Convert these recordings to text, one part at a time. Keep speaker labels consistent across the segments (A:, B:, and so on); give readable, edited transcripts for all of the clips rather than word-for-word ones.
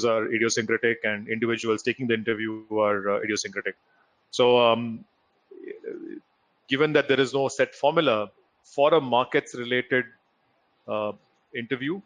A: interviews are idiosyncratic, and individuals taking the interview are idiosyncratic. So given that there is no set formula for a markets-related interview,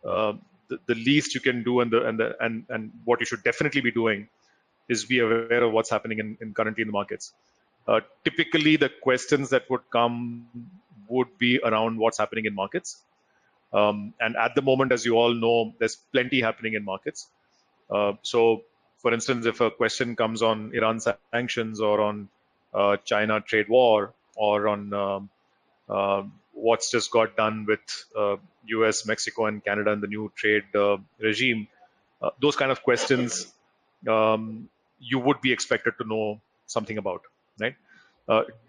A: the least you can do and what you should definitely be doing is be aware of what's happening in currently in the markets. Typically, the questions that would come would be around what's happening in markets. And at the moment, as you all know, there's plenty happening in markets. So, for instance, if a question comes on Iran sanctions or on China trade war or on what's just got done with US, Mexico, and Canada and the new trade regime, those kind of questions you would be expected to know something about, right?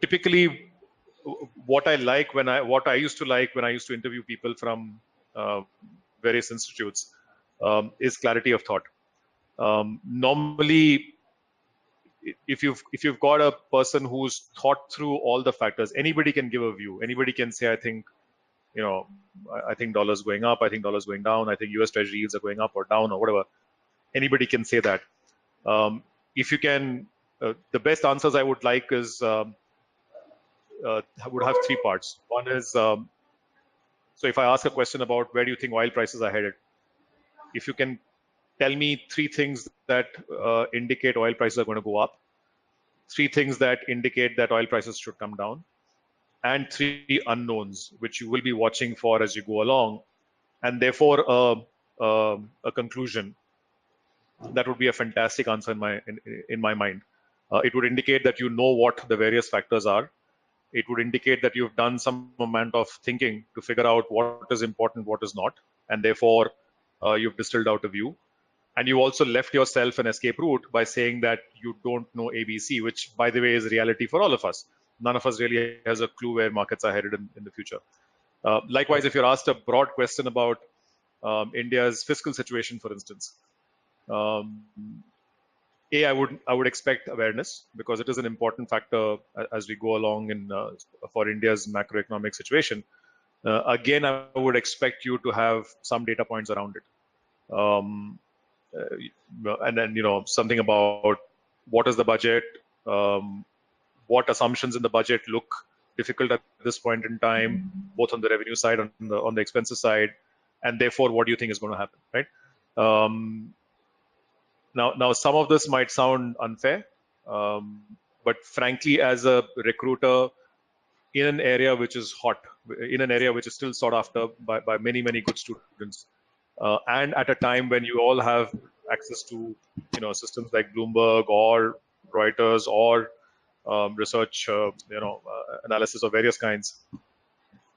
A: Typically, what I used to like when I used to interview people from various institutes is clarity of thought. Normally, if you've got a person who's thought through all the factors, anybody can give a view. Anybody can say, I think dollar's going up, I think dollar's going down, I think US Treasury yields are going up or down or whatever. Anybody can say that. If you can, the best answers I would like is would have three parts. One is, so if I ask a question about where do you think oil prices are headed, if you can tell me three things that indicate oil prices are going to go up, three things that indicate that oil prices should come down, and three unknowns which you will be watching for as you go along, and therefore a conclusion, that would be a fantastic answer in my mind. It would indicate that you know what the various factors are. It would indicate that you've done some amount of thinking to figure out what is important, what is not, and therefore you've distilled out a view. And you also left yourself an escape route by saying that you don't know ABC, which, by the way, is reality for all of us. None of us really has a clue where markets are headed in the future. Likewise, if you're asked a broad question about India's fiscal situation, for instance, I would expect awareness, because it is an important factor as we go along in for India's macroeconomic situation. Again, I would expect you to have some data points around it. And then, something about what is the budget, what assumptions in the budget look difficult at this point in time, both on the revenue side and on the expenses side, and therefore, what do you think is going to happen, right? Now, some of this might sound unfair, but frankly, as a recruiter in an area which is hot, in an area which is still sought after by many, many good students, and at a time when you all have access to systems like Bloomberg or Reuters or research analysis of various kinds,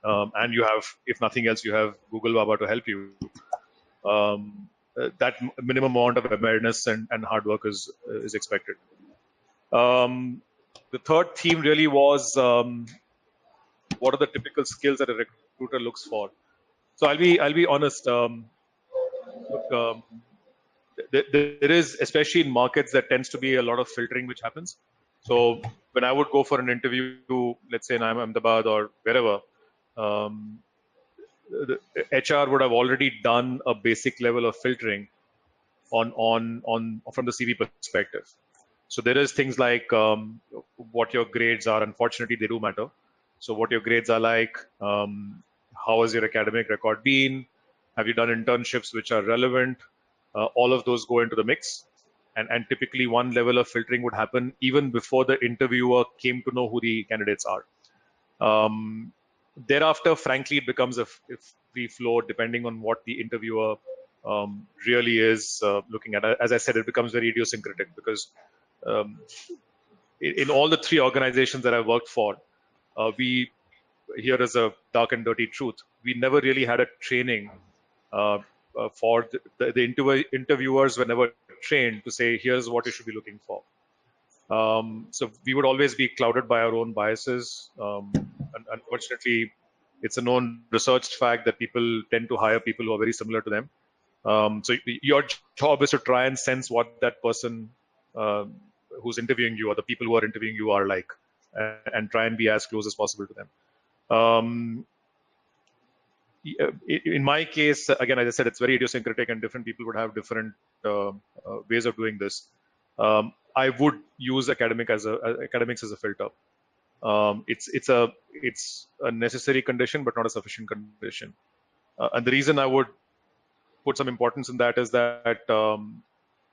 A: and you have, if nothing else, you have Google Baba to help you. That minimum amount of awareness and hard work is expected. The third theme really was what are the typical skills that a recruiter looks for. So I'll be honest. Look, there is, especially in markets, there tends to be a lot of filtering which happens. So when I would go for an interview, let's say in Ahmedabad or wherever, the HR would have already done a basic level of filtering on from the CV perspective. So there is things like what your grades are. Unfortunately, they do matter. So what your grades are like, how has your academic record been? Have you done internships which are relevant? All of those go into the mix. And typically one level of filtering would happen even before the interviewer came to know who the candidates are. Thereafter, frankly, it becomes a free flow depending on what the interviewer really is looking at. As I said, it becomes very idiosyncratic because in all the three organizations that I worked for, here is a dark and dirty truth. We never really had a training for the interviewers were never trained to say, here's what you should be looking for. So we would always be clouded by our own biases. And unfortunately, it's a known researched fact that people tend to hire people who are very similar to them. So your job is to try and sense what that person who's interviewing you or the people who are interviewing you are like, and try and be as close as possible to them. in my case, again, as I said, it's very idiosyncratic, and different people would have different ways of doing this. I would use academics as a filter. It's a necessary condition, but not a sufficient condition. And the reason I would put some importance in that is that,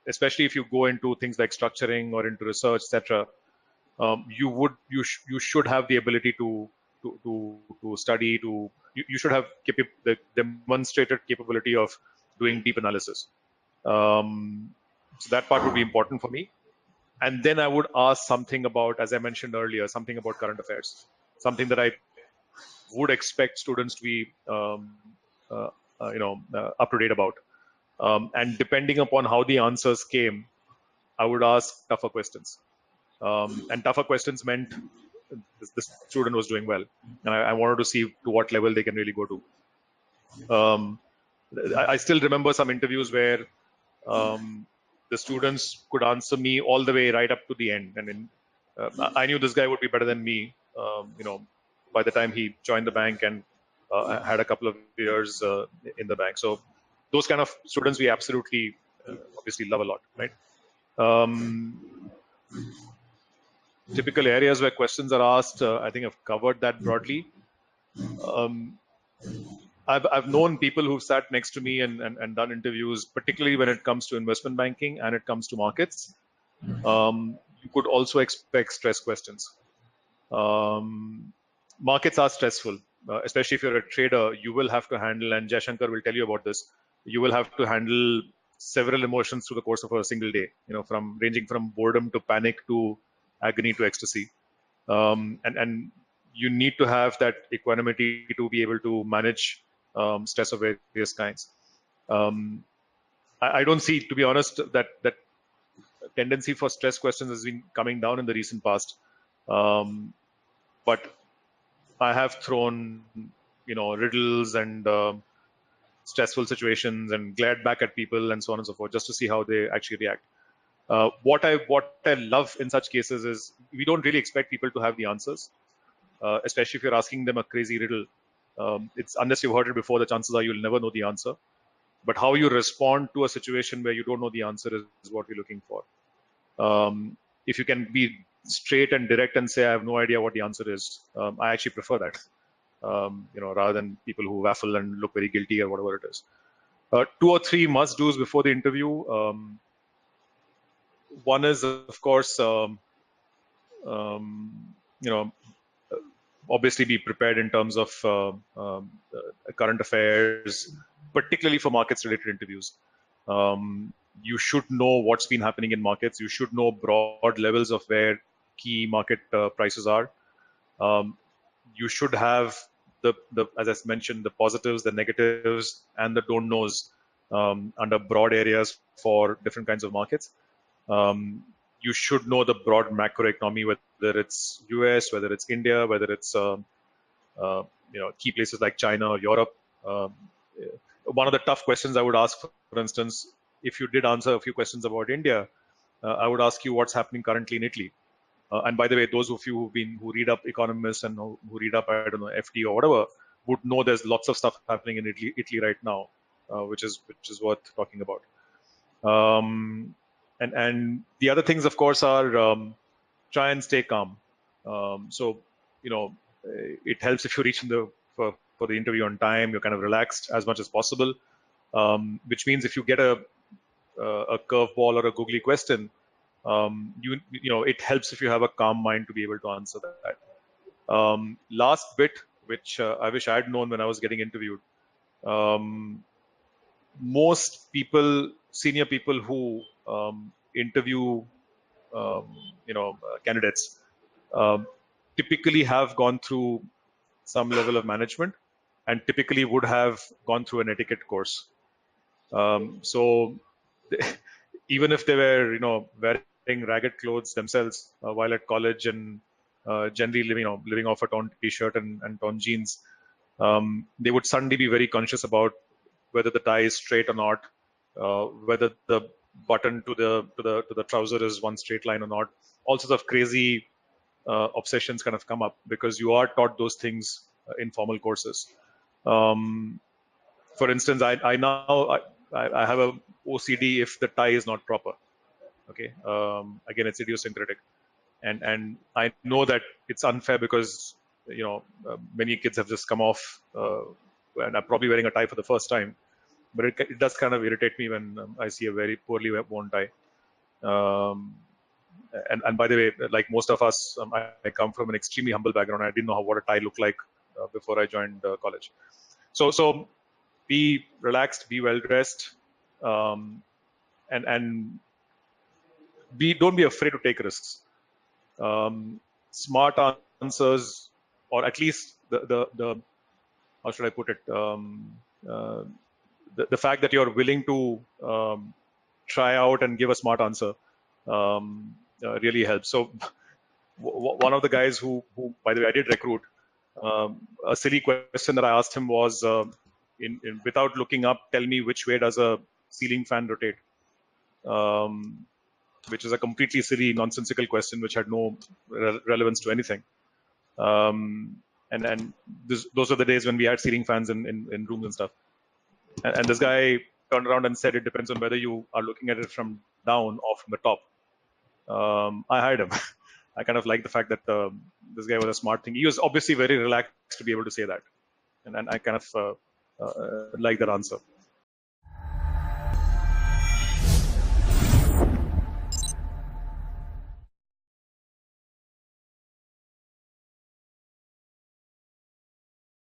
A: especially if you go into things like structuring or into research, etc., you should have the ability to study. You should have the demonstrated capability of doing deep analysis. So that part would be important for me. And then I would ask something about, as I mentioned earlier, something about current affairs, something that I would expect students to be up to date about. And depending upon how the answers came, I would ask tougher questions. And tougher questions meant the student was doing well, and I wanted to see to what level they can really go to. I still remember some interviews where the students could answer me all the way right up to the end, and then I knew this guy would be better than me. By the time he joined the bank and had a couple of years in the bank, so those kind of students we absolutely, obviously love a lot, right? Typical areas where questions are asked, I think I've covered that broadly. I've known people who've sat next to me and done interviews, particularly when it comes to investment banking and it comes to markets. You could also expect stress questions. Markets are stressful, especially if you're a trader. You will have to handle, and Jaishankar will tell you about this, you will have to handle several emotions through the course of a single day, from ranging from boredom to panic to agony to ecstasy. And you need to have that equanimity to be able to manage stress of various kinds. I don't see, to be honest, that tendency for stress questions has been coming down in the recent past. But I have thrown, riddles and stressful situations and glared back at people and so on and so forth, just to see how they actually react. What I love in such cases is we don't really expect people to have the answers, especially if you're asking them a crazy riddle. It's unless you've heard it before, the chances are you'll never know the answer. But how you respond to a situation where you don't know the answer is what we're looking for. If you can be straight and direct and say, I have no idea what the answer is, I actually prefer that, rather than people who waffle and look very guilty or whatever it is. 2 or 3 must-dos before the interview. One is, of course, obviously be prepared in terms of current affairs, particularly for markets-related interviews. You should know what's been happening in markets. You should know broad levels of where key market prices are. You should have the as I mentioned, the positives, the negatives, and the don't knows under broad areas for different kinds of markets. You should know the broad macroeconomy, whether it's US, whether it's India, whether it's key places like China or Europe. One of the tough questions I would ask, for instance, if you did answer a few questions about India, I would ask you what's happening currently in Italy. And by the way, those of you who read up economists and who read up, I don't know, FT or whatever, would know there's lots of stuff happening in Italy right now, which is worth talking about. And the other things, of course, are try and stay calm. So it helps if you reach for the interview on time. You're kind of relaxed as much as possible, which means if you get a curveball or a googly question, it helps if you have a calm mind to be able to answer that. Last bit, which I wish I had known when I was getting interviewed. Most people, senior people who interview, candidates, typically have gone through some level of management and typically would have gone through an etiquette course. So even if they were, wearing ragged clothes themselves while at college and generally living off a torn t-shirt and torn jeans, they would suddenly be very conscious about whether the tie is straight or not, whether the button to the trouser is one straight line or not. All sorts of crazy obsessions kind of come up because you are taught those things in formal courses. For instance, I now I have a OCD if the tie is not proper. Okay, again, it's idiosyncratic, and I know that it's unfair because many kids have just come off and are probably wearing a tie for the first time. But it does kind of irritate me when I see a very poorly worn tie. Um, and by the way, like most of us, I come from an extremely humble background. I didn't know what a tie looked like before I joined college. So be relaxed, be well dressed, and don't be afraid to take risks. Smart answers, or at least the how should I put it? Uh, the fact that you're willing to try out and give a smart answer really helps. So one of the guys who by the way I did recruit, a silly question that I asked him was, without looking up, tell me which way does a ceiling fan rotate? Which is a completely silly, nonsensical question which had no relevance to anything. And those are the days when we had ceiling fans in rooms and stuff. And this guy turned around and said, it depends on whether you are looking at it from down or from the top. I hired him. I kind of like the fact that this guy was a smart thing. He was obviously very relaxed to be able to say that. And I kind of like that answer.